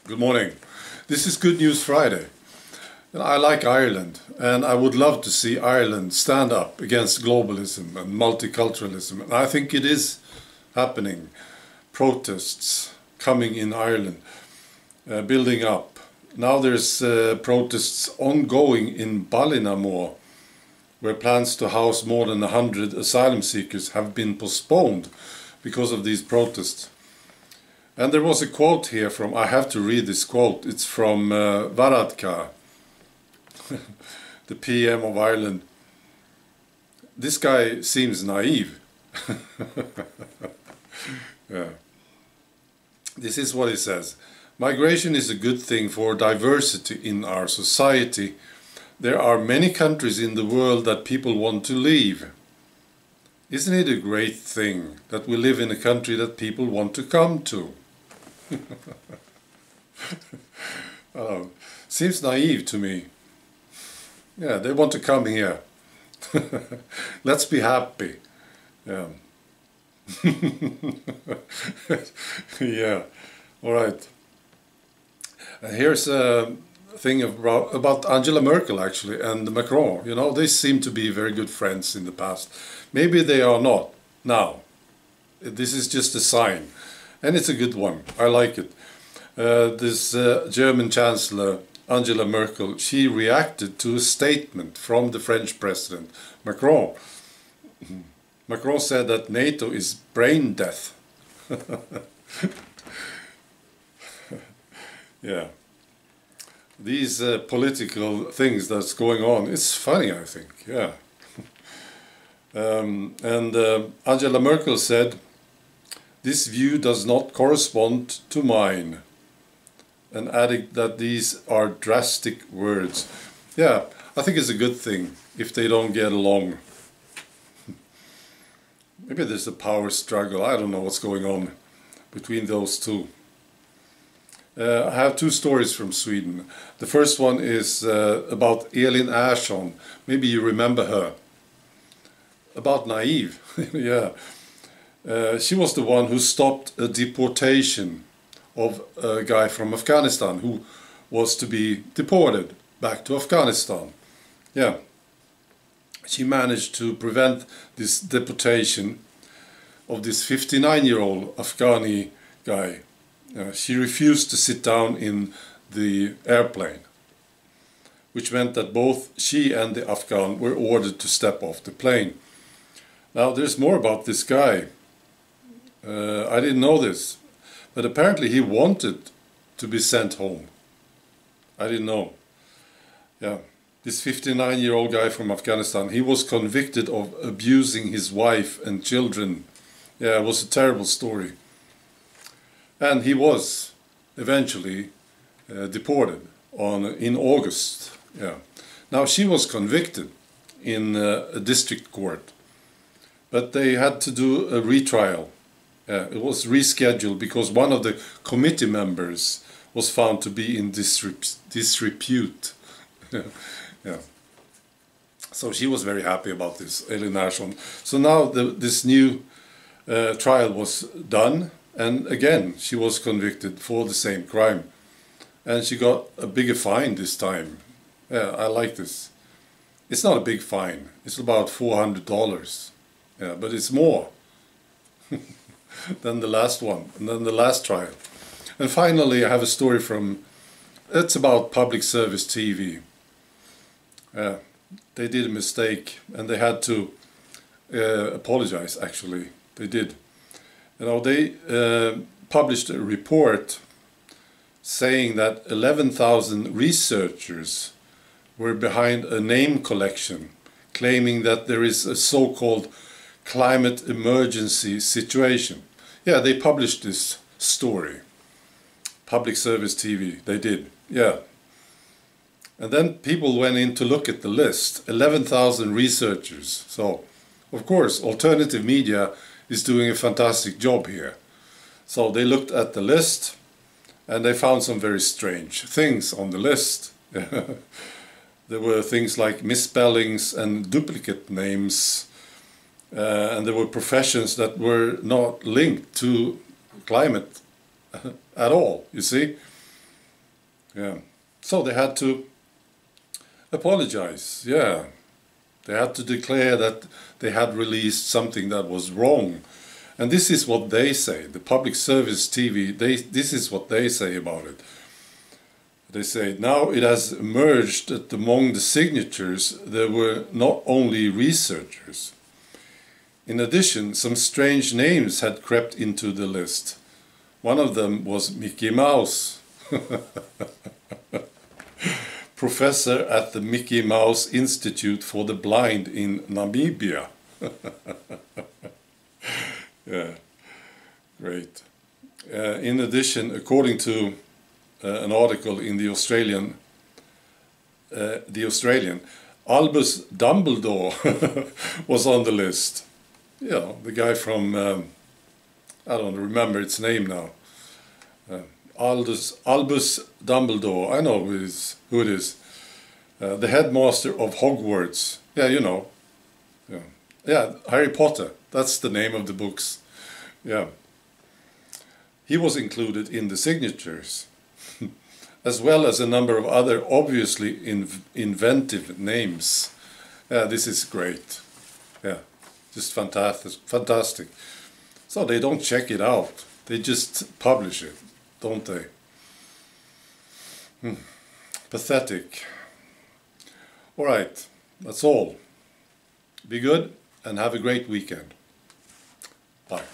Good morning. This is Good News Friday. I like Ireland, and I would love to see Ireland stand up against globalism and multiculturalism. And I think it is happening. Protests coming in Ireland, building up. Now there's protests ongoing in Ballinamore, where plans to house more than 100 asylum seekers have been postponed because of these protests. And there was a quote here from, I have to read this quote, it's from VARADKAR, the PM of Ireland. This guy seems naive. Yeah. This is what he says. Migration is a good thing for diversity in our society. There are many countries in the world that people want to leave. Isn't it a great thing that we live in a country that people want to come to? Seems naive to me. Yeah, they want to come here. Let's be happy. Yeah. Yeah. All right. Here's a thing about Angela Merkel, actually, and Macron. You know, they seem to be very good friends in the past. Maybe they are not now. This is just a sign. And it's a good one. I like it. This German Chancellor, Angela Merkel, she reacted to a statement from the French President, Macron. Macron said that NATO is brain death. Yeah. These political things that's going on, it's funny, I think. Yeah. Angela Merkel said, "This view does not correspond to mine," and added that these are drastic words. Yeah, I think it's a good thing if they don't get along. Maybe there's a power struggle. I don't know what's going on between those two. I have two stories from Sweden. The first one is about Elin Ersson. Maybe you remember her. About naive. Yeah. She was the one who stopped a deportation of a guy from Afghanistan who was to be deported back to Afghanistan. Yeah. She managed to prevent this deportation of this 59-year-old Afghani guy. She refused to sit down in the airplane, which meant that both she and the Afghan were ordered to step off the plane. Now, there's more about this guy. I didn't know this, but apparently he wanted to be sent home. I didn't know. Yeah, this 59-year-old guy from Afghanistan, he was convicted of abusing his wife and children. Yeah, it was a terrible story. And he was eventually deported in August. Yeah. Now, she was convicted in a district court, but they had to do a retrial. It was rescheduled because one of the committee members was found to be in disrepute. Yeah. So she was very happy about this, Elin Ersson. So now this new trial was done, and again she was convicted for the same crime. And she got a bigger fine this time. Yeah, I like this. It's not a big fine. It's about $400. Yeah, but it's more than the last one, and then the last trial. And finally, I have a story it's about public service TV. They did a mistake, and they had to apologize, actually. They did. You know, they published a report saying that 11,000 researchers were behind a name collection, claiming that there is a so-called climate emergency situation. Yeah, they published this story. Public service TV, they did, yeah. And then people went in to look at the list, 11,000 researchers. So, of course, alternative media is doing a fantastic job here. So they looked at the list and they found some very strange things on the list. There were things like misspellings and duplicate names. And there were professions that were not linked to climate at all, you see. Yeah. So they had to apologize. Yeah. They had to declare that they had released something that was wrong. And this is what they say. The public service TV, this is what they say about it. They say, now it has emerged that among the signatures there were not only researchers. In addition, some strange names had crept into the list. One of them was Mickey Mouse, professor at the Mickey Mouse Institute for the Blind in Namibia. Yeah, great. In addition, according to an article in the Australian, Albus Dumbledore was on the list. Yeah, the guy from, I don't remember its name now. Albus Dumbledore, I know who it is. The headmaster of Hogwarts. Yeah, you know. Yeah, Harry Potter. That's the name of the books. Yeah. He was included in the signatures, as well as a number of other obviously inventive names. Yeah, this is great. Yeah, just fantastic. So they don't check it out. They just publish it, don't they? Pathetic. All right, that's all. Be good and have a great weekend. Bye.